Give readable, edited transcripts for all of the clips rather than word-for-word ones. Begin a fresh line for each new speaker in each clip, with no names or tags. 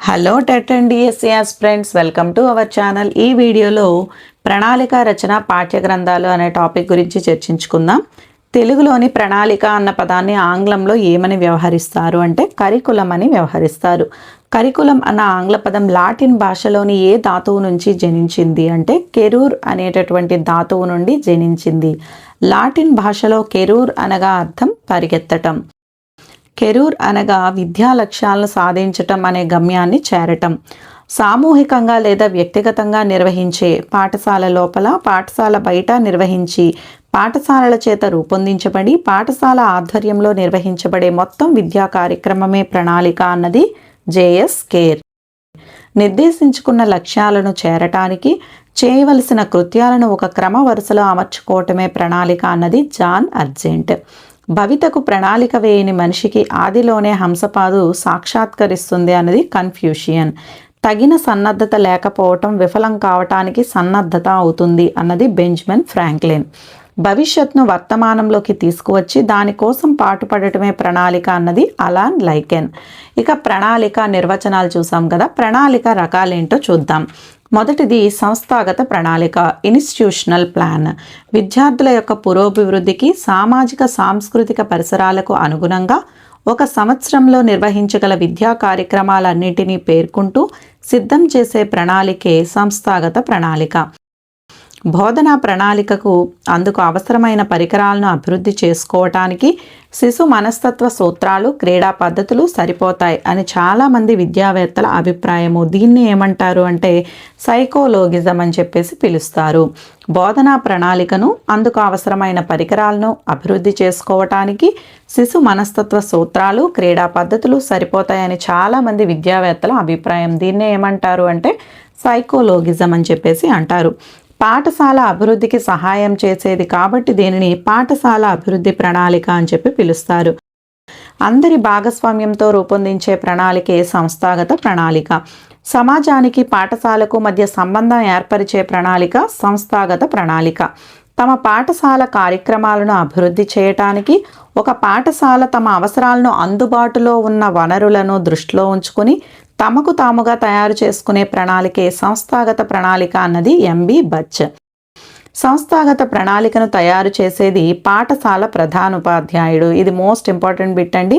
Hello TET and DSCs friends, welcome to our channel. ఈ వీడియోలో ప్రణాళిక రచన పాఠ్య గ్రంథాలు అనే టాపిక్ గురించి చర్చించుకుందాం. తెలుగులోని ప్రణాళిక అన్న పదాన్ని ఆంగ్లంలో ఏమని వ్యవహరిస్తారు అంటే కరికులం అని వ్యవహరిస్తారు. కరికులం అన్న ఆంగ్ల పదం లాటిన్ భాషలోని ఏ ధాతువు నుంచి జనించింది అంటే కెరూర్ అనేటటువంటి ధాతువు నుండి జనించింది. లాటిన్ భాషలో కెరూర్ అనగా అర్థం పరిగెత్తటం. కెరూర్ అనగా విద్యా లక్ష్యాలను సాధించటం అనే గమ్యాన్ని చేరటం. సామూహికంగా లేదా వ్యక్తిగతంగా నిర్వహించే, పాఠశాల లోపల పాఠశాల బయట నిర్వహించి, పాఠశాలల చేత రూపొందించబడి పాఠశాల ఆధ్వర్యంలో నిర్వహించబడే మొత్తం విద్యా కార్యక్రమమే ప్రణాళిక అన్నది జేఎస్ కేర్. నిర్దేశించుకున్న లక్ష్యాలను చేరటానికి చేయవలసిన కృత్యాలను ఒక క్రమ వరుసలో అమర్చుకోవటమే ప్రణాళిక అన్నది జాన్ అర్జెంట్. భవితకు ప్రణాళిక వేయని మనిషికి ఆదిలోనే హంసపాదు సాక్షాత్కరిస్తుంది అన్నది కన్ఫ్యూషియన్. తగిన సన్నద్ధత లేకపోవటం విఫలం కావటానికి సన్నద్ధత అవుతుంది అన్నది బెంజమిన్ ఫ్రాంక్లిన్. భవిష్యత్తును వర్తమానంలోకి తీసుకువచ్చి దానికోసం పాటుపడటమే ప్రణాళిక అన్నది అలాన్ లైకెన్. ఇక ప్రణాళిక నిర్వచనాలు చూసాం కదా, ప్రణాళిక రకాలేంటో చూద్దాం. మొదటిది సంస్థాగత ప్రణాళిక, ఇన్స్టిట్యూషనల్ ప్లాన్. విద్యార్థుల యొక్క పురోభివృద్ధికి, సామాజిక సాంస్కృతిక పరిసరాలకు అనుగుణంగా ఒక సంవత్సరంలో నిర్వహించగల విద్యా కార్యక్రమాలన్నింటినీ పేర్కొంటూ సిద్ధం చేసే ప్రణాళికే సంస్థాగత ప్రణాళిక. బోధనా ప్రణాళికకు అందుకు అవసరమైన పరికరాలను అభివృద్ధి చేసుకోవటానికి శిశు మనస్తత్వ సూత్రాలు, క్రీడా పద్ధతులు సరిపోతాయి అని చాలామంది విద్యావేత్తల అభిప్రాయము. దీన్ని ఏమంటారు అంటే సైకోలోగిజం అని చెప్పేసి పిలుస్తారు. బోధనా ప్రణాళికను, అందుకు అవసరమైన పరికరాలను అభివృద్ధి చేసుకోవటానికి శిశు మనస్తత్వ సూత్రాలు, క్రీడా పద్ధతులు సరిపోతాయని చాలామంది విద్యావేత్తల అభిప్రాయం. దీన్ని ఏమంటారు అంటే సైకోలోగిజం అని చెప్పేసి అంటారు. పాఠశాల అభివృద్ధికి సహాయం చేసేది కాబట్టి దీనిని పాఠశాల అభివృద్ధి ప్రణాళిక అని చెప్పి పిలుస్తారు. అందరి భాగస్వామ్యంతో రూపొందించే ప్రణాళికే సంస్థాగత ప్రణాళిక. సమాజానికి, పాఠశాలకు మధ్య సంబంధం ఏర్పరిచే ప్రణాళిక సంస్థాగత ప్రణాళిక. తమ పాఠశాల కార్యక్రమాలను అభివృద్ధి చేయటానికి ఒక పాఠశాల తమ అవసరాలను, అందుబాటులో ఉన్న వనరులను దృష్టిలో ఉంచుకుని తమకు తాముగా తయారు చేసుకునే ప్రణాళికే సంస్థాగత ప్రణాళిక అన్నది ఎంబి బచ్. సంస్థాగత ప్రణాళికను తయారు చేసేది పాఠశాల ప్రధానోపాధ్యాయుడు. ఇది మోస్ట్ ఇంపార్టెంట్ బిట్ అండి.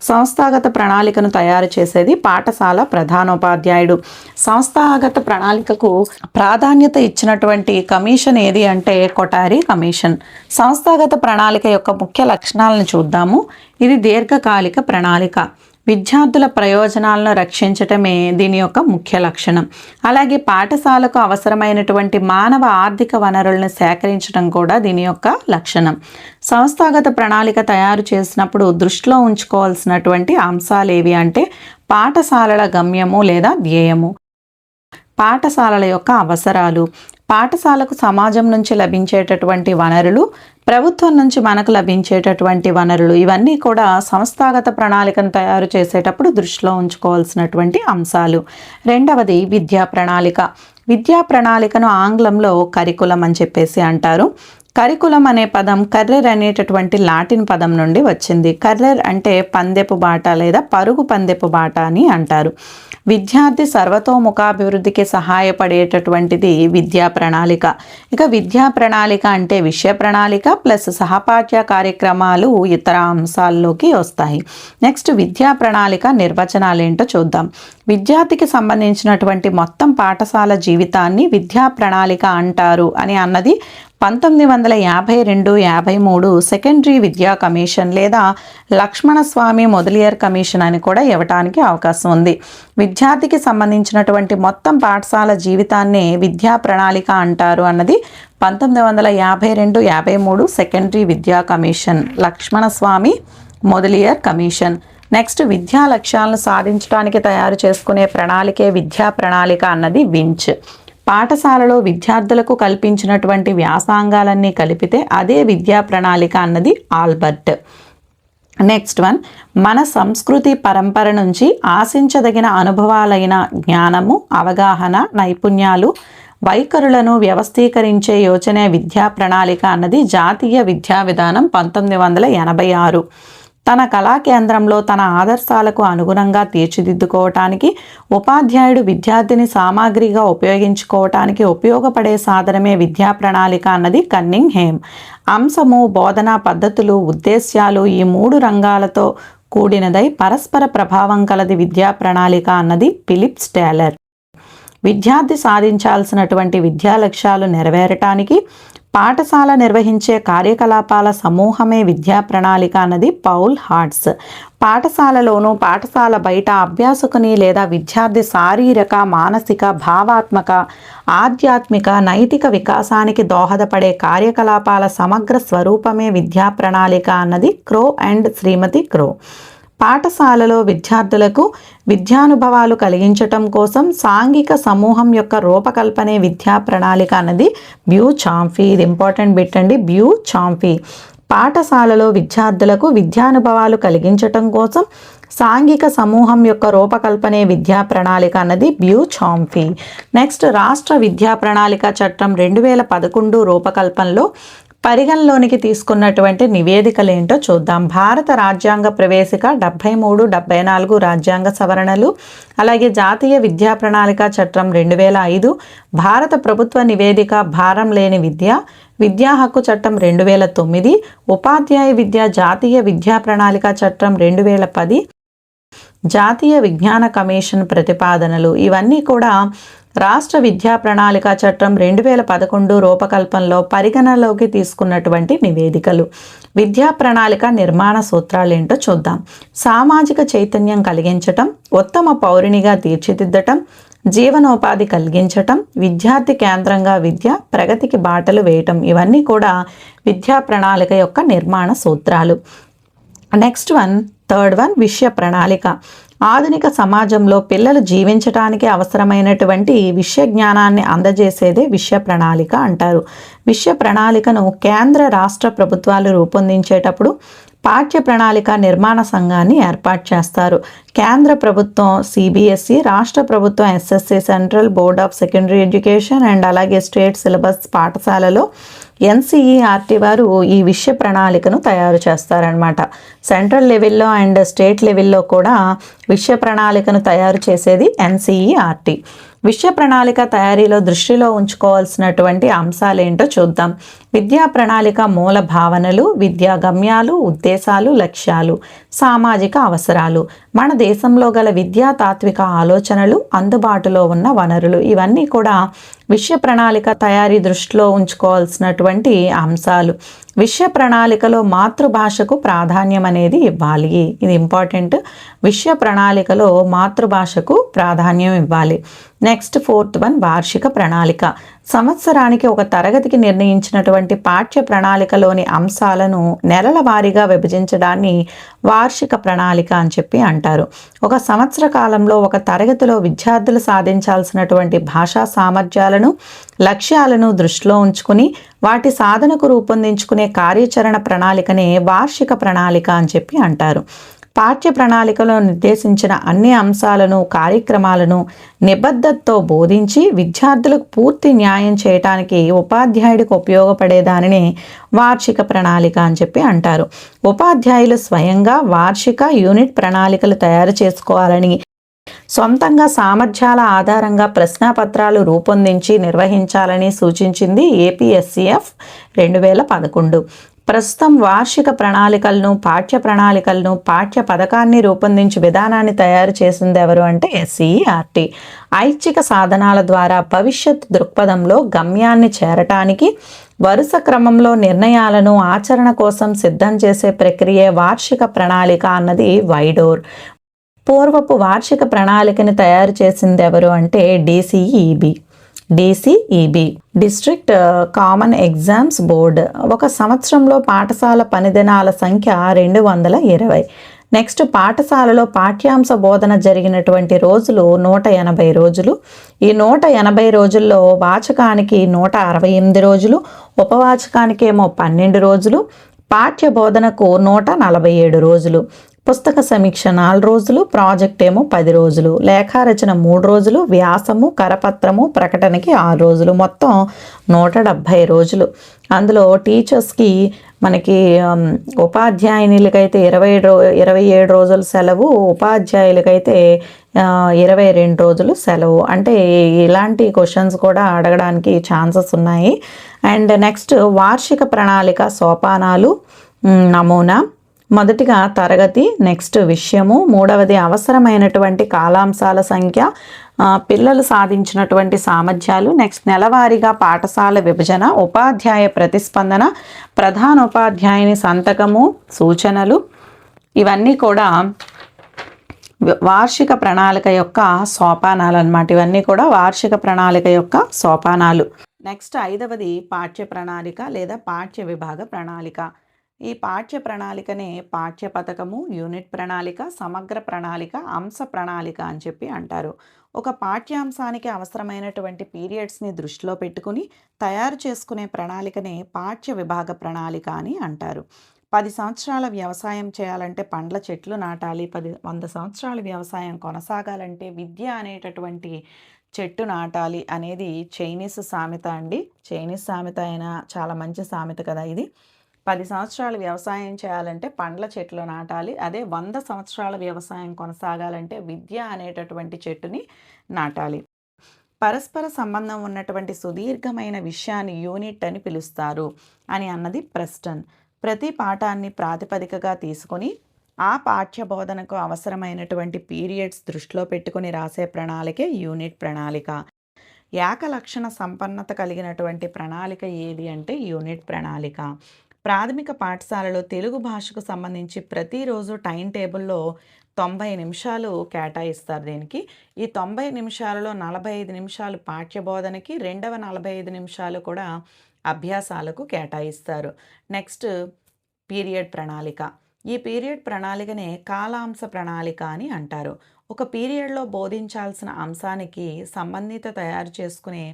సంస్థాగత ప్రణాళికను తయారు చేసేది పాఠశాల ప్రధానోపాధ్యాయుడు. సంస్థాగత ప్రణాళికకు ప్రాధాన్యత ఇచ్చినటువంటి కమిషన్ ఏది అంటే కొఠారి కమిషన్. సంస్థాగత ప్రణాళిక యొక్క ముఖ్య లక్షణాలను చూద్దాము. ఇది దీర్ఘకాలిక ప్రణాళిక. విద్యార్థుల ప్రయోజనాలను రక్షించటమే దీని యొక్క ముఖ్య లక్షణం. అలాగే పాఠశాలకు అవసరమైనటువంటి మానవ ఆర్థిక వనరులను సేకరించడం కూడా దీని యొక్క లక్షణం. సంస్థాగత ప్రణాళిక తయారు చేసినప్పుడు దృష్టిలో ఉంచుకోవాల్సినటువంటి అంశాలు ఏవి అంటే పాఠశాలల గమ్యము లేదా ధ్యేయము, పాఠశాలల యొక్క అవసరాలు, పాఠశాలకు సమాజం నుంచి లభించేటటువంటి వనరులు, ప్రభుత్వం నుంచి మనకు లభించేటటువంటి వనరులు, ఇవన్నీ కూడా సంస్థాగత ప్రణాళికను తయారు చేసేటప్పుడు దృష్టిలో ఉంచుకోవాల్సినటువంటి అంశాలు. రెండవది విద్యా ప్రణాళిక. విద్యా ప్రణాళికను ఆంగ్లంలో కరికులం అని చెప్పేసి అంటారు. కరికులం అనే పదం కర్రెర్ అనేటటువంటి లాటిన్ పదం నుండి వచ్చింది. కర్రెర్ అంటే పందెపు బాట లేదా పరుగు పందెపు బాట అని అంటారు. విద్యార్థి సర్వతోముఖాభివృద్ధికి సహాయపడేటటువంటిది విద్యా ప్రణాళిక. ఇక విద్యా ప్రణాళిక అంటే విషయ ప్రణాళిక ప్లస్ సహపాఠ్య కార్యక్రమాలు ఇతర అంశాల్లోకి వస్తాయి. నెక్స్ట్ విద్యా ప్రణాళిక నిర్వచనాలు ఏంటో చూద్దాం. విద్యార్థికి సంబంధించినటువంటి మొత్తం పాఠశాల జీవితాన్ని విద్యా ప్రణాళిక అంటారు అని అన్నది 1952-53 సెకండరీ విద్యా కమిషన్ లేదా లక్ష్మణస్వామి మొదలియర్ కమిషన్ అని కూడా ఇవ్వటానికి అవకాశం ఉంది. విద్యార్థికి సంబంధించినటువంటి మొత్తం పాఠశాల జీవితాన్నే విద్యా ప్రణాళిక అంటారు అన్నది 1952-53 సెకండరీ విద్యా commission, Lakshmanaswami Mudaliar commission. Next విద్యా లక్ష్యాలను సాధించడానికి తయారు చేసుకునే ప్రణాళికే విద్యా ప్రణాళిక అన్నది వించ్. పాఠశాలలో విద్యార్థులకు కల్పించినటువంటి వ్యాసంగాలన్నీ కలిపితే అదే విద్యా ప్రణాళిక అన్నది ఆల్బర్ట్. నెక్స్ట్ వన్, మన సంస్కృతి పరంపర నుంచి ఆశించదగిన అనుభవాలైన జ్ఞానము, అవగాహన, నైపుణ్యాలు, వైఖరులను వ్యవస్థీకరించే యోచనే విద్యా ప్రణాళిక అన్నది జాతీయ విద్యా విధానం 1986. తన కళా కేంద్రంలో తన ఆదర్శాలకు అనుగుణంగా తీర్చిదిద్దుకోవటానికి ఉపాధ్యాయుడు విద్యార్థిని సామాగ్రిగా ఉపయోగించుకోవటానికి ఉపయోగపడే సాధనమే విద్యా ప్రణాళిక అన్నది కన్నింగ్హేమ్. అంశము, బోధనా పద్ధతులు, ఉద్దేశ్యాలు ఈ 3 రంగాలతో కూడినదై పరస్పర ప్రభావం కలది విద్యా ప్రణాళిక అన్నది ఫిలిప్స్ టేలర్. విద్యార్థి సాధించాల్సినటువంటి విద్యా లక్ష్యాలు నెరవేరటానికి పాఠశాల నిర్వహించే కార్యకలాపాల సమూహమే విద్యా ప్రణాళిక అన్నది పౌల్ హార్ట్స్. పాఠశాలలోనూ పాఠశాల బయట అభ్యాసకుని లేదా విద్యార్థి శారీరక, మానసిక, భావాత్మక, ఆధ్యాత్మిక, నైతిక వికాసానికి దోహదపడే కార్యకలాపాల సమగ్ర స్వరూపమే విద్యా ప్రణాళిక అన్నది క్రో అండ్ శ్రీమతి క్రో. పాఠశాలలో విద్యార్థులకు విద్యానుభవాలు కలిగించటం కోసం సాంఘిక సమూహం యొక్క రూపకల్పనే విద్యా ప్రణాళిక అన్నది బ్యూచాంఫీ. ఇది ఇంపార్టెంట్ బిట్ అండి, బ్యూచాంఫీ. పాఠశాలలో విద్యార్థులకు విద్యానుభవాలు కలిగించటం కోసం సాంఘిక సమూహం యొక్క రూపకల్పనే విద్యా ప్రణాళిక అన్నది బ్యూచాంఫీ. నెక్స్ట్, రాష్ట్ర విద్యా ప్రణాళిక చట్టం 2011 రూపకల్పనలో పరిగణలోనికి తీసుకున్నటువంటి నివేదికలు ఏంటో చూద్దాం. భారత రాజ్యాంగ ప్రవేశిక 73, 74 రాజ్యాంగ సవరణలు, అలాగే జాతీయ విద్యా ప్రణాళిక చట్టం 2005, భారత ప్రభుత్వ నివేదిక భారం లేని విద్య, విద్యా హక్కు చట్టం 2009, ఉపాధ్యాయ విద్య జాతీయ విద్యా ప్రణాళిక చట్టం 2010, జాతీయ విజ్ఞాన కమిషన్ ప్రతిపాదనలు ఇవన్నీ కూడా రాష్ట్ర విద్యా ప్రణాళిక చట్టం 2011 రూపకల్పనలో పరిగణలోకి తీసుకున్నటువంటి నివేదికలు. విద్యా ప్రణాళిక నిర్మాణ సూత్రాలు ఏంటో చూద్దాం. సామాజిక చైతన్యం కలిగించటం, ఉత్తమ పౌరునిగా తీర్చిదిద్దటం, జీవనోపాధి కలిగించటం, విద్యార్థి కేంద్రంగా విద్య, ప్రగతికి బాటలు వేయటం ఇవన్నీ కూడా విద్యా ప్రణాళిక యొక్క నిర్మాణ సూత్రాలు. నెక్స్ట్ వన్, థర్డ్ వన్, విషయ ప్రణాళిక. ఆధునిక సమాజంలో పిల్లలు జీవించడానికి అవసరమైనటువంటి విషయ జ్ఞానాన్ని అందజేసేదే విషయ ప్రణాళిక అంటారు. విషయ ప్రణాళికను కేంద్ర, రాష్ట్ర ప్రభుత్వాలు రూపొందించేటప్పుడు పాఠ్య ప్రణాళిక నిర్మాణ సంఘాన్ని ఏర్పాటు చేస్తారు. కేంద్ర ప్రభుత్వం CBSE, రాష్ట్ర ప్రభుత్వం SSC central board of secondary education and అలాగే స్టేట్ సిలబస్ పాఠశాలలో NCERT వారు ఈ విషయ ప్రణాళికను తయారు చేస్తారనమాట. సెంట్రల్ లెవెల్లో అండ్ స్టేట్ లెవెల్లో కూడా విషయ ప్రణాళికను తయారు చేసేది NCERT. విషయ ప్రణాళిక తయారీలో దృష్టిలో ఉంచుకోవాల్సినటువంటి అంశాలు ఏంటో చూద్దాం. విద్యా ప్రణాళిక మూల భావనలు, విద్యా గమ్యాలు, ఉద్దేశాలు, లక్ష్యాలు, సామాజిక అవసరాలు, మన దేశంలో గల విద్యా తాత్విక ఆలోచనలు, అందుబాటులో ఉన్న వనరులు ఇవన్నీ కూడా విషయ ప్రణాళిక తయారీ దృష్టిలో ఉంచుకోవాల్సినటువంటి అంశాలు. విషయ ప్రణాళికలో మాతృభాషకు ప్రాధాన్యం అనేది ఇవ్వాలి. ఇది ఇంపార్టెంట్. విషయ ప్రణాళికలో మాతృభాషకు ప్రాధాన్యం ఇవ్వాలి. నెక్స్ట్, ఫోర్త్ వన్, వార్షిక ప్రణాళిక. సంవత్సరానికి ఒక తరగతికి నిర్ణయించినటువంటి పాఠ్య ప్రణాళికలోని అంశాలను నెలల వారీగా విభజించడాన్ని వార్షిక ప్రణాళిక అని చెప్పి అంటారు. ఒక సంవత్సర కాలంలో ఒక తరగతిలో విద్యార్థులు సాధించాల్సినటువంటి భాషా సామర్థ్యాలను, లక్ష్యాలను దృష్టిలో ఉంచుకుని వాటి సాధనకు రూపొందించుకునే కార్యాచరణ ప్రణాళికనే వార్షిక ప్రణాళిక అని చెప్పి అంటారు. పాఠ్య ప్రణాళికలో నిర్దేశించిన అన్ని అంశాలను, కార్యక్రమాలను నిబద్ధతతో బోధించి విద్యార్థులకు పూర్తి న్యాయం చేయటానికి ఉపాధ్యాయుడికి ఉపయోగపడే దానిని వార్షిక ప్రణాళిక అని చెప్పి అంటారు. ఉపాధ్యాయులు స్వయంగా వార్షిక యూనిట్ ప్రణాళికలు తయారు చేసుకోవాలని, సొంతంగా సామర్థ్యాల ఆధారంగా ప్రశ్నాపత్రాలు రూపొందించి నిర్వహించాలని సూచించింది APSCF 2011. ప్రస్తుతం వార్షిక ప్రణాళికలను, పాఠ్య ప్రణాళికలను, పాఠ్య పథకాన్ని రూపొందించి విధానాన్ని తయారు చేసింది ఎవరు అంటే SCERT. ఐచ్ఛిక సాధనాల ద్వారా భవిష్యత్ దృక్పథంలో గమ్యాన్ని చేరటానికి వరుస క్రమంలో నిర్ణయాలను ఆచరణ కోసం సిద్ధం చేసే ప్రక్రియే వార్షిక ప్రణాళిక అన్నది వైడోర్. పూర్వపు వార్షిక ప్రణాళికని తయారు చేసింది ఎవరు అంటే DCEB, district common exams board. ఒక సంవత్సరంలో పాఠశాల పనిదినాల సంఖ్య 220. నెక్స్ట్, పాఠశాలలో పాఠ్యాంశ బోధన జరిగినటువంటి రోజులు 180 రోజులు. ఈ 180 రోజుల్లో వాచకానికి 168 రోజులు, ఉపవాచకానికి ఏమో 12 రోజులు, పాఠ్య బోధనకు 147 రోజులు, పుస్తక సమీక్ష 4 రోజులు, ప్రాజెక్ట్ ఏమో 10 రోజులు, లేఖారచన 3 రోజులు, వ్యాసము, కరపత్రము, ప్రకటనకి 6 రోజులు, మొత్తం 170 రోజులు. అందులో టీచర్స్కి మనకి ఉపాధ్యాయునిలకైతే 27 రోజులు సెలవు, ఉపాధ్యాయులకైతే 22 రోజులు సెలవు. అంటే ఇలాంటి క్వశ్చన్స్ కూడా అడగడానికి ఛాన్సెస్ ఉన్నాయి. అండ్ నెక్స్ట్ వార్షిక ప్రణాళిక సోపానాలు నమూనా. మొదటిగా తరగతి, నెక్స్ట్ విషయము, మూడవది అవసరమైనటువంటి కాలాంశాల సంఖ్య, పిల్లలు సాధించినటువంటి సామర్థ్యాలు, నెక్స్ట్ నెలవారీగా పాఠశాల విభజన, ఉపాధ్యాయ ప్రతిస్పందన, ప్రధాన ఉపాధ్యాయుని సంతకము, సూచనలు, ఇవన్నీ కూడా వార్షిక ప్రణాళిక యొక్క సోపానాలు అన్నమాట. ఇవన్నీ కూడా వార్షిక ప్రణాళిక యొక్క సోపానాలు. నెక్స్ట్ 5వది పాఠ్య ప్రణాళిక లేదా పాఠ్య విభాగ ప్రణాళిక. ఈ పాఠ్య ప్రణాళికనే పాఠ్య పథకము, యూనిట్ ప్రణాళిక, సమగ్ర ప్రణాళిక, అంశ ప్రణాళిక అని చెప్పి అంటారు. ఒక పాఠ్యాంశానికి అవసరమైనటువంటి పీరియడ్స్ని దృష్టిలో పెట్టుకుని తయారు చేసుకునే ప్రణాళికనే పాఠ్య విభాగ ప్రణాళిక అని అంటారు. 10 సంవత్సరాల వ్యవసాయం చేయాలంటే పండ్ల చెట్లు నాటాలి, 100 సంవత్సరాల వ్యవసాయం కొనసాగాలంటే విద్య అనేటటువంటి చెట్టు నాటాలి అనేది చైనీస్ సామెత అండి. చైనీస్ సామెత అయినా చాలా మంచి సామెత కదా ఇది. 10 సంవత్సరాలు వ్యవసాయం చేయాలంటే పండ్ల చెట్లు నాటాలి, అదే 100 సంవత్సరాల వ్యవసాయం కొనసాగాలంటే విద్య అనేటటువంటి చెట్టుని నాటాలి. పరస్పర సంబంధం ఉన్నటువంటి సుదీర్ఘమైన విషయాన్ని యూనిట్ అని పిలుస్తారు అని అన్నది ప్రెస్టన్. ప్రతి పాఠాన్ని ప్రాతిపదికగా తీసుకొని ఆ పాఠ్య బోధనకు అవసరమైనటువంటి పీరియడ్స్ దృష్టిలో పెట్టుకుని రాసే ప్రణాళికే యూనిట్ ప్రణాళిక. ఏకలక్షణ సంపన్నత కలిగినటువంటి ప్రణాళిక ఏది అంటే యూనిట్ ప్రణాళిక. ప్రాథమిక పాఠశాలలో తెలుగు భాషకు సంబంధించి ప్రతిరోజు టైం టేబుల్లో 90 నిమిషాలు కేటాయిస్తారు దీనికి. ఈ 90 నిమిషాలలో 45 నిమిషాలు పాఠ్యబోధనకి, రెండవ 45 నిమిషాలు కూడా అభ్యాసాలకు కేటాయిస్తారు. నెక్స్ట్ పీరియడ్ ప్రణాళిక. ఈ పీరియడ్ ప్రణాళికనే కాలాంశ ప్రణాళిక అని అంటారు. ఒక పీరియడ్లో బోధించాల్సిన అంశానికి సంబంధిత తయారు చేసుకునే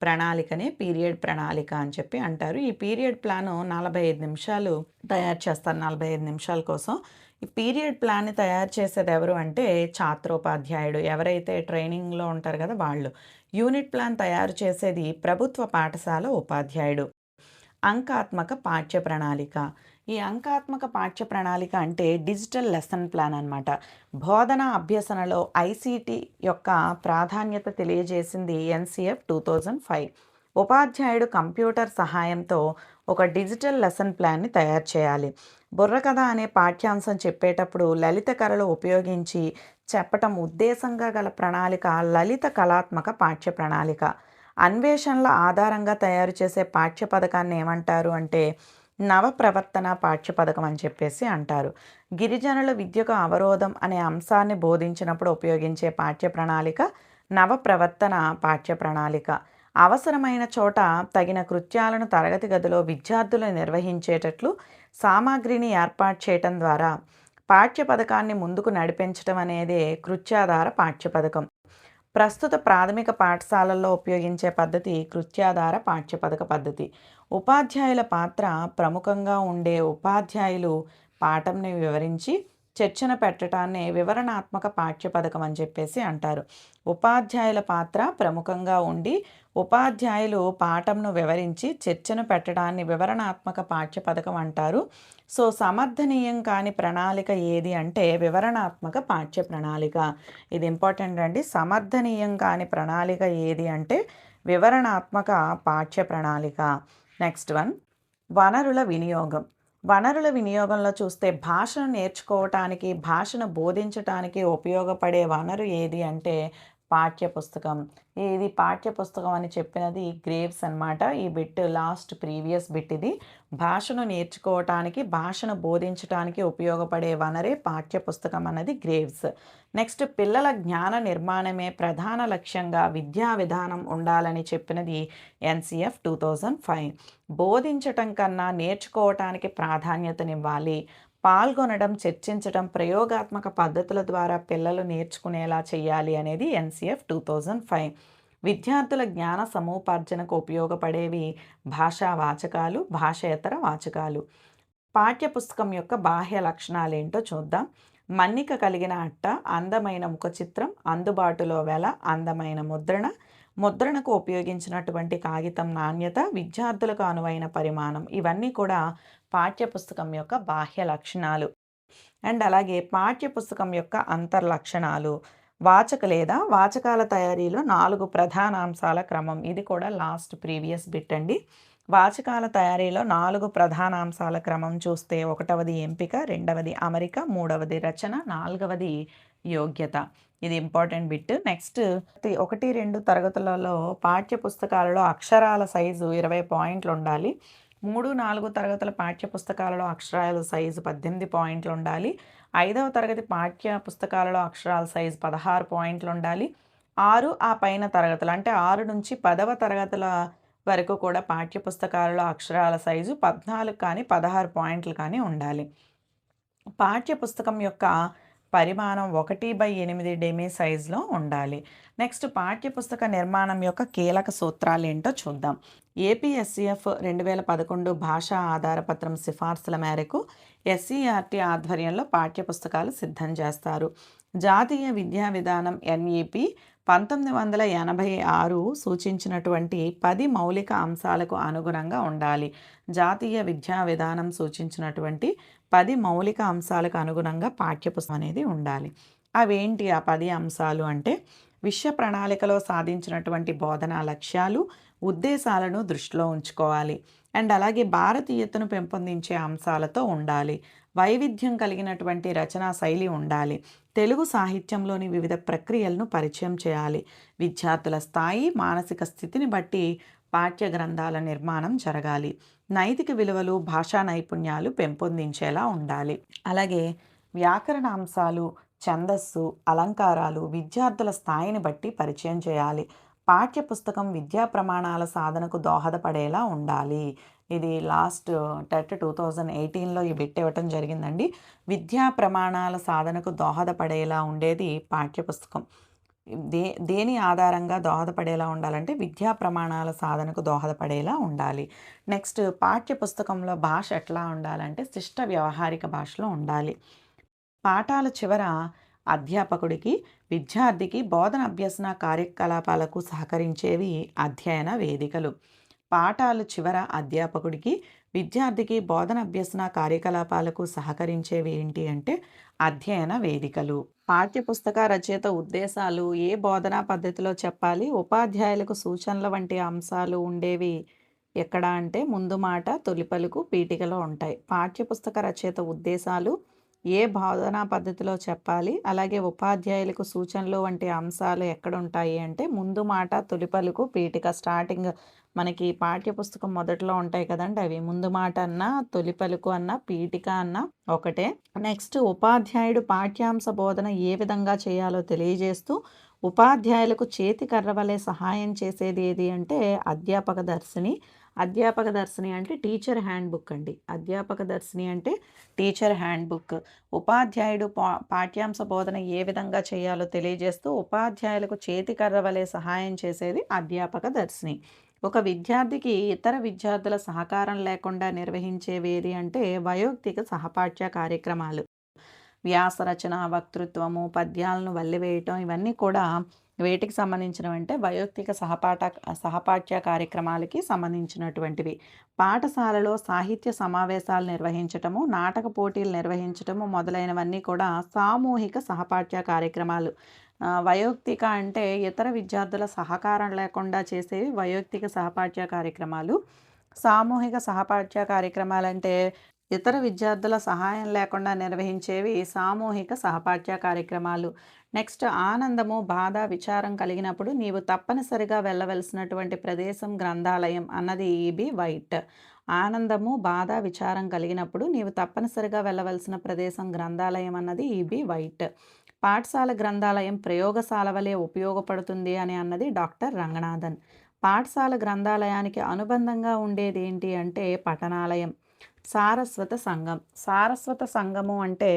ప్రణాళికనే పీరియడ్ ప్రణాళిక అని చెప్పి అంటారు. ఈ పీరియడ్ ప్లాన్ 45 నిమిషాలు తయారు చేస్తారు, 45 నిమిషాల కోసం. ఈ పీరియడ్ ప్లాన్ని తయారు చేసేది ఎవరు అంటే ఛాత్రోపాధ్యాయుడు, ఎవరైతే ట్రైనింగ్లో ఉంటారు కదా వాళ్ళు. యూనిట్ ప్లాన్ తయారు చేసేది ప్రభుత్వ పాఠశాల ఉపాధ్యాయుడు. అంకాత్మక పాఠ్య ప్రణాళిక. ఈ అంకాత్మక పాఠ్య ప్రణాళిక అంటే డిజిటల్ లెసన్ ప్లాన్ అన్నమాట. బోధన అభ్యసనలో ఐసీటీ యొక్క ప్రాధాన్యత తెలియజేసింది ఎన్సిఎఫ్ 2005. ఉపాధ్యాయుడు కంప్యూటర్ సహాయంతో ఒక డిజిటల్ లెసన్ ప్లాన్ని తయారు చేయాలి. బుర్రకథ అనే పాఠ్యాంశం చెప్పేటప్పుడు లలిత కళలు ఉపయోగించి చెప్పటం ఉద్దేశంగా గల ప్రణాళిక లలిత కళాత్మక పాఠ్య ప్రణాళిక. అన్వేషణల ఆధారంగా తయారు చేసే పాఠ్య పథకాన్ని ఏమంటారు అంటే నవప్రవర్తన పాఠ్య పథకం అని చెప్పేసి అంటారు. గిరిజనుల విద్యకు అవరోధం అనే అంశాన్ని బోధించినప్పుడు ఉపయోగించే పాఠ్య ప్రణాళిక నవప్రవర్తన పాఠ్య ప్రణాళిక. అవసరమైన చోట తగిన కృత్యాలను తరగతి గదిలో విద్యార్థులు నిర్వహించేటట్లు సామాగ్రిని ఏర్పాటు చేయటం ద్వారా పాఠ్య పథకాన్ని ముందుకు నడిపించడం అనేదే కృత్యాధార పాఠ్య పథకం. ప్రస్తుత ప్రాథమిక పాఠశాలల్లో ఉపయోగించే పద్ధతి కృత్యాధార పాఠ్యపథక పద్ధతి. ఉపాధ్యాయుల పాత్ర ప్రముఖంగా ఉండే ఉపాధ్యాయులు పాఠంని వివరించి చర్చన పెట్టడాన్ని వివరణాత్మక పాఠ్యపథకం అని చెప్పేసి అంటారు. ఉపాధ్యాయుల పాత్ర ప్రముఖంగా ఉండి ఉపాధ్యాయులు పాఠంను వివరించి చర్చను పెట్టడాన్ని వివరణాత్మక పాఠ్యపథకం అంటారు. సో సమర్థనీయం కాని ప్రణాళిక ఏది అంటే వివరణాత్మక పాఠ్య ప్రణాళిక. ఇది ఇంపార్టెంట్ అండి. సమర్థనీయం కాని ప్రణాళిక ఏది అంటే వివరణాత్మక పాఠ్య ప్రణాళిక. నెక్స్ట్ వన్ వనరుల వినియోగం. వనరుల వినియోగంలో చూస్తే భాషను నేర్చుకోవటానికి, భాషను బోధించటానికి ఉపయోగపడే వనరు ఏది అంటే పాఠ్యపుస్తకం. ఇది పాఠ్యపుస్తకం అని చెప్పినది గ్రేవ్స్ అన్నమాట. ఈ బిట్ లాస్ట్ ప్రీవియస్ బిట్ ఇది. భాషను నేర్చుకోవటానికి, భాషను బోధించటానికి ఉపయోగపడే వనరే పాఠ్యపుస్తకం అన్నది గ్రేవ్స్. నెక్స్ట్ పిల్లల జ్ఞాన నిర్మాణమే ప్రధాన లక్ష్యంగా విద్యా విధానం ఉండాలని చెప్పినది ఎన్సిఎఫ్ 2005. బోధించటం కన్నా నేర్చుకోవటానికి ప్రాధాన్యతనివ్వాలి. పాల్గొనడం, చర్చించడం, ప్రయోగాత్మక పద్ధతుల ద్వారా పిల్లలు నేర్చుకునేలా చేయాలి అనేది ఎన్సిఎఫ్ 2005. విద్యార్థుల జ్ఞాన సముపార్జనకు ఉపయోగపడేవి భాషా వాచకాలు, భాషేతర వాచకాలు. పాఠ్యపుస్తకం యొక్క బాహ్య లక్షణాలు ఏంటో చూద్దాం. మన్నిక కలిగిన అట్ట, అందమైన ముఖ చిత్రం, అందుబాటులో వెల, అందమైన ముద్రణ, ముద్రణకు ఉపయోగించినటువంటి కాగితం నాణ్యత, విద్యార్థులకు అనువైన పరిమాణం ఇవన్నీ కూడా పాఠ్యపుస్తకం యొక్క బాహ్య లక్షణాలు. అండ్ అలాగే పాఠ్యపుస్తకం యొక్క అంతర్లక్షణాలు. వాచక లేదా వాచకాల తయారీలో 4 ప్రధాన అంశాల క్రమం. ఇది కూడా లాస్ట్ ప్రీవియస్ బిట్ అండి. వాచకాల తయారీలో 4 ప్రధాన అంశాల క్రమం చూస్తే 1వది ఎంపిక, 2వది అమరిక, 3వది రచన, 4వది యోగ్యత. ఇది ఇంపార్టెంట్ బిట్. నెక్స్ట్ 1, 2 తరగతులలో పాఠ్య పుస్తకాలలో అక్షరాల సైజు 20 పాయింట్లు ఉండాలి. 3, 4 తరగతుల పాఠ్య పుస్తకాలలో అక్షరాల సైజు 18 పాయింట్లు ఉండాలి. 5వ తరగతి పాఠ్య పుస్తకాలలో అక్షరాల సైజు 16 పాయింట్లు ఉండాలి. 6 ఆ పైన తరగతులు అంటే 6 నుంచి 10వ తరగతుల వరకు కూడా పాఠ్య పుస్తకాలలో అక్షరాల సైజు 14 కానీ 16 పాయింట్లు కానీ ఉండాలి. పాఠ్య పుస్తకం యొక్క పరిమాణం 1/8 డెమీ సైజులో ఉండాలి. నెక్స్ట్ పాఠ్యపుస్తక నిర్మాణం యొక్క కీలక సూత్రాలు ఏంటో చూద్దాం. ఏపీఎస్సీఎఫ్ 2011 భాషా ఆధారపత్రం సిఫార్సుల మేరకు ఎస్సీఆర్టీ ఆధ్వర్యంలో పాఠ్యపుస్తకాలు సిద్ధం చేస్తారు. జాతీయ విద్యా విధానం ఎన్ఈపి 1986 సూచించినటువంటి 10 మౌలిక అంశాలకు అనుగుణంగా ఉండాలి. జాతీయ విద్యా విధానం సూచించినటువంటి 10 మౌలిక అంశాలకు అనుగుణంగా పాఠ్యపుస్తకం అనేది ఉండాలి. అవేంటి ఆ 10 అంశాలు అంటే విషయ ప్రణాళికలో సాధించినటువంటి బోధనా లక్ష్యాలు, ఉద్దేశాలను దృష్టిలో ఉంచుకోవాలి. అండ్ అలాగే భారతీయతను పెంపొందించే అంశాలతో ఉండాలి. వైవిధ్యం కలిగినటువంటి రచనా శైలి ఉండాలి. తెలుగు సాహిత్యంలోని వివిధ ప్రక్రియలను పరిచయం చేయాలి. విద్యార్థుల స్థాయి, మానసిక స్థితిని బట్టి పాఠ్య గ్రంథాల నిర్మాణం జరగాలి. నైతిక విలువలు, భాషా నైపుణ్యాలు పెంపొందించేలా ఉండాలి. అలాగే వ్యాకరణ అంశాలు, ఛందస్సు, అలంకారాలు విద్యార్థుల స్థాయిని బట్టి పరిచయం చేయాలి. పాఠ్యపుస్తకం విద్యా ప్రమాణాల సాధనకు దోహదపడేలా ఉండాలి. ఇది లాస్ట్ టెట్ 2018లో ఈ బిట్ ఇవ్వటం జరిగిందండి. విద్యా ప్రమాణాల సాధనకు దోహదపడేలా ఉండేది పాఠ్యపుస్తకం. దేని ఆధారంగా దోహదపడేలా ఉండాలంటే విద్యా ప్రమాణాల సాధనకు దోహదపడేలా ఉండాలి. నెక్స్ట్ పాఠ్యపుస్తకంలో భాష ఎట్లా ఉండాలంటే శిష్ట వ్యవహారిక భాషలో ఉండాలి. పాఠాల చివర అధ్యాపకుడికి, విద్యార్థికి బోధన అభ్యసన కార్యకలాపాలకు సహకరించేవి అధ్యయన వేదికలు. పాఠాలు చివర అధ్యాపకుడికి, విద్యార్థికి బోధన అభ్యసన కార్యకలాపాలకు సహకరించేవి ఏంటి అంటే అధ్యయన వేదికలు. పాఠ్యపుస్తక రచయిత ఉద్దేశాలు ఏ బోధనా పద్ధతిలో చెప్పాలి, ఉపాధ్యాయులకు సూచనల వంటి అంశాలు ఉండేవి ఎక్కడ అంటే ముందు మాట, తొలి పలుకు, పీఠికలో ఉంటాయి. పాఠ్యపుస్తక రచయిత ఉద్దేశాలు ఏ బోధనా పద్ధతిలో చెప్పాలి, అలాగే ఉపాధ్యాయులకు సూచనలు వంటి అంశాలు ఎక్కడ ఉంటాయి అంటే ముందు మాట, తొలి పలుకు, పీఠిక. స్టార్టింగ్ మనకి పాఠ్యపుస్తకం మొదట్లో ఉంటాయి కదండి, అవి ముందు మాట అన్న, తొలి పలుకు అన్న, పీఠిక అన్న ఒకటే. నెక్స్ట్ ఉపాధ్యాయుడు పాఠ్యాంశ బోధన ఏ విధంగా చేయాలో తెలియజేస్తూ ఉపాధ్యాయులకు చేతి కర్ర వలె సహాయం చేసేది ఏది అంటే అధ్యాపక దర్శిని. అధ్యాపక దర్శిని అంటే టీచర్ హ్యాండ్ బుక్ అండి. అధ్యాపక దర్శిని అంటే టీచర్ హ్యాండ్ బుక్. ఉపాధ్యాయుడు పాఠ్యాంశ బోధన ఏ విధంగా చేయాలో తెలియజేస్తూ ఉపాధ్యాయులకు చేతి కర్ర వలె సహాయం చేసేది అధ్యాపక దర్శిని. ఒక విద్యార్థికి ఇతర విద్యార్థుల సహకారం లేకుండా నిర్వహించేవేది అంటే వయోక్తిక సహపాఠ్య కార్యక్రమాలు. వ్యాసరచన, వక్తృత్వము, పద్యాలను వల్లివేయటం ఇవన్నీ కూడా వేటికి సంబంధించినవంటే వయోక్తిక సహపాఠ్య కార్యక్రమాలకి సంబంధించినటువంటివి. పాఠశాలలో సాహిత్య సమావేశాలు నిర్వహించటము, నాటక పోటీలు నిర్వహించటము మొదలైనవన్నీ కూడా సామూహిక సహపాఠ్య కార్యక్రమాలు. వయోక్తిక అంటే ఇతర విద్యార్థుల సహకారం లేకుండా చేసేవి వయోక్తిక సహపాఠ్య కార్యక్రమాలు. సామూహిక సహపాఠ్య కార్యక్రమాలు అంటే ఇతర విద్యార్థుల సహాయం లేకుండా నిర్వహించేవి సామూహిక సహపాఠ్య కార్యక్రమాలు. నెక్స్ట్ ఆనందము, బాధ, విచారం కలిగినప్పుడు నీవు తప్పనిసరిగా వెళ్ళవలసినటువంటి ప్రదేశం గ్రంథాలయం అన్నది ఈబి వైట్. ఆనందము, బాధ, విచారం కలిగినప్పుడు నీవు తప్పనిసరిగా వెళ్ళవలసిన ప్రదేశం గ్రంథాలయం అన్నది ఈబి వైట్. పాఠశాల గ్రంథాలయం ప్రయోగశాల వలె ఉపయోగపడుతుంది అని అన్నది డాక్టర్ రంగనాథన్. పాఠశాల గ్రంథాలయానికి అనుబంధంగా ఉండేది ఏంటి అంటే పఠనాలయం. సారస్వత సంఘం. సారస్వత సంఘము అంటే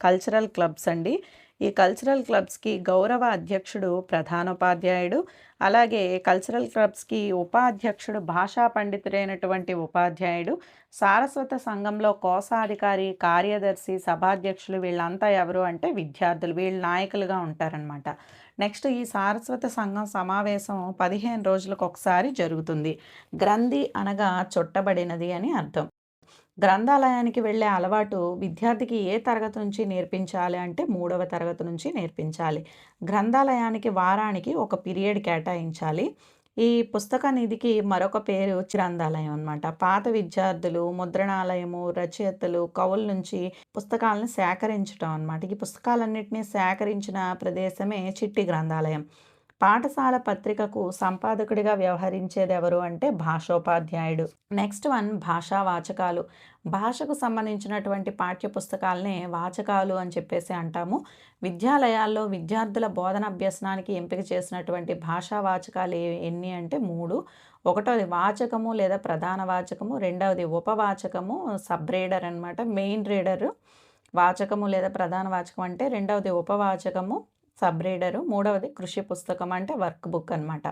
కల్చరల్ క్లబ్స్ అండి. ఈ కల్చరల్ క్లబ్స్కి గౌరవ అధ్యక్షుడు ప్రధానోపాధ్యాయుడు, అలాగే కల్చరల్ క్లబ్స్కి ఉపాధ్యక్షుడు భాషా పండితుడైనటువంటి ఉపాధ్యాయుడు. సారస్వత సంఘంలో కోశాధికారి, కార్యదర్శి, సభాధ్యక్షులు వీళ్ళంతా ఎవరు అంటే విద్యార్థులు. వీళ్ళు నాయకులుగా ఉంటారనమాట. నెక్స్ట్ ఈ సారస్వత సంఘం సమావేశం 15 రోజులకు ఒకసారి జరుగుతుంది. గ్రంథి అనగా చుట్టబడినది అని అర్థం. గ్రంథాలయానికి వెళ్ళే అలవాటు విద్యార్థికి ఏ తరగతి నుంచి నేర్పించాలి అంటే 3వ తరగతి నుంచి నేర్పించాలి. గ్రంథాలయానికి వారానికి ఒక పీరియడ్ కేటాయించాలి. ఈ పుస్తక నిధికి మరొక పేరు గ్రంథాలయం అన్నమాట. పాత విద్యార్థులు, ముద్రణాలయము, రచయితలు, కవుల నుంచి పుస్తకాలను సేకరించడం అన్నమాట. ఈ పుస్తకాలన్నింటినీ సేకరించిన ప్రదేశమే చిట్టి గ్రంథాలయం. పాఠశాల పత్రికకు సంపాదకుడిగా వ్యవహరించేది ఎవరు అంటే భాషోపాధ్యాయుడు. నెక్స్ట్ వన్ భాషా వాచకాలు. భాషకు సంబంధించినటువంటి పాఠ్య పుస్తకాలనే వాచకాలు అని చెప్పేసి అంటాము. విద్యాలయాల్లో విద్యార్థుల బోధన అభ్యసనానికి ఎంపిక చేసినటువంటి భాషా వాచకాలు ఎన్ని అంటే 3. ఒకటోది వాచకము లేదా ప్రధాన వాచకము, రెండవది ఉపవాచకము సబ్ రీడర్ అనమాట. మెయిన్ రీడరు వాచకము లేదా ప్రధాన వాచకం అంటే, రెండవది ఉపవాచకము సబ్ రీడరు, మూడవది కృషి పుస్తకం అంటే వర్క్ బుక్ అనమాట.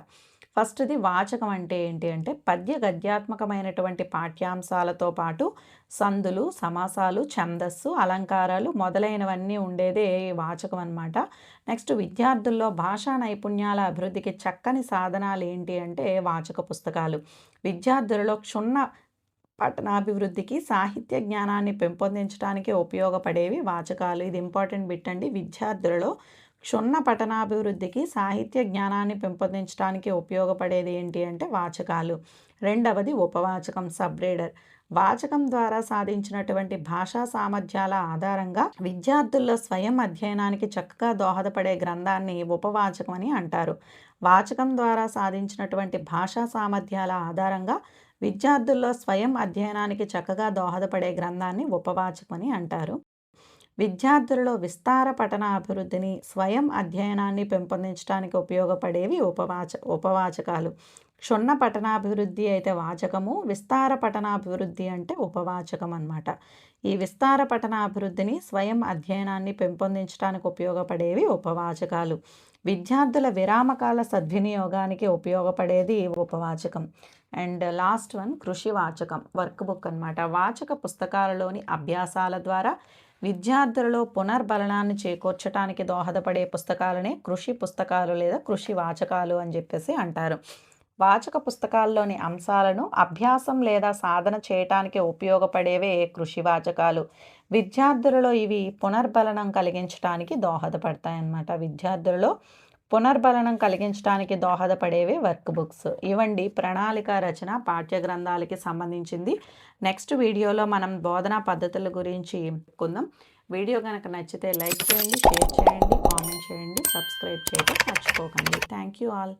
ఫస్ట్ది వాచకం అంటే ఏంటి అంటే పద్య గద్యాత్మకమైనటువంటి పాఠ్యాంశాలతో పాటు సందులు, సమాసాలు, ఛందస్సు, అలంకారాలు మొదలైనవన్నీ ఉండేదే వాచకం అనమాట. నెక్స్ట్ విద్యార్థుల్లో భాషా నైపుణ్యాల అభివృద్ధికి చక్కని సాధనాలు ఏంటి అంటే వాచక పుస్తకాలు. విద్యార్థులలో క్షుణ్ణ పఠనాభివృద్ధికి, సాహిత్య జ్ఞానాన్ని పెంపొందించడానికి ఉపయోగపడేవి వాచకాలు. ఇది ఇంపార్టెంట్ బిట్ అండి. విద్యార్థులలో క్షుణ్ణ పఠనాభివృద్ధికి, సాహిత్య జ్ఞానాన్ని పెంపొందించడానికి ఉపయోగపడేది ఏంటి అంటే వాచకాలు. రెండవది ఉపవాచకం సబ్ రీడర్. వాచకం ద్వారా సాధించినటువంటి భాషా సామర్థ్యాల ఆధారంగా విద్యార్థుల్లో స్వయం అధ్యయనానికి చక్కగా దోహదపడే గ్రంథాన్ని ఉపవాచకం అని అంటారు. వాచకం ద్వారా సాధించినటువంటి భాషా సామర్థ్యాల ఆధారంగా విద్యార్థుల్లో స్వయం అధ్యయనానికి చక్కగా దోహదపడే గ్రంథాన్ని ఉపవాచకం అని అంటారు. విద్యార్థులలో విస్తార పఠన అభివృద్ధిని, స్వయం అధ్యయనాన్ని పెంపొందించడానికి ఉపయోగపడేవి ఉపవాచకాలు. క్షుణ్ణ పఠనాభివృద్ధి అయితే వాచకము, విస్తార పఠనాభివృద్ధి అంటే ఉపవాచకం అన్నమాట. ఈ విస్తార పఠనాభివృద్ధిని, స్వయం అధ్యయనాన్ని పెంపొందించడానికి ఉపయోగపడేవి ఉపవాచకాలు. విద్యార్థుల విరామకాల సద్వినియోగానికి ఉపయోగపడేది ఉపవాచకం. అండ్ లాస్ట్ వన్ కృషి వాచకం వర్క్ బుక్ అన్నమాట. వాచక పుస్తకాలలోని అభ్యాసాల ద్వారా విద్యార్థులలో పునర్బలనాన్ని చేకూర్చడానికి దోహదపడే పుస్తకాలనే కృషి పుస్తకాలు లేదా కృషి వాచకాలు అని చెప్పేసి అంటారు. వాచక పుస్తకాల్లోని అంశాలను అభ్యాసం లేదా సాధన చేయటానికి ఉపయోగపడేవే కృషి వాచకాలు. విద్యార్థులలో ఇవి పునర్బలనం కలిగించడానికి దోహదపడతాయి అన్నమాట. విద్యార్థులలో పునర్బలనం కలిగించడానికి దోహదపడేవి వర్క్ బుక్స్. ఇవండి ప్రణాళిక రచన పాఠ్య గ్రంథాలకి సంబంధించింది. నెక్స్ట్ వీడియోలో మనం బోధనా పద్ధతుల గురించి చెప్పుకుందాం. వీడియో కనుక నచ్చితే లైక్ చేయండి, షేర్ చేయండి, కామెంట్ చేయండి, సబ్స్క్రైబ్ చేయడం మర్చిపోకండి. Thank you all.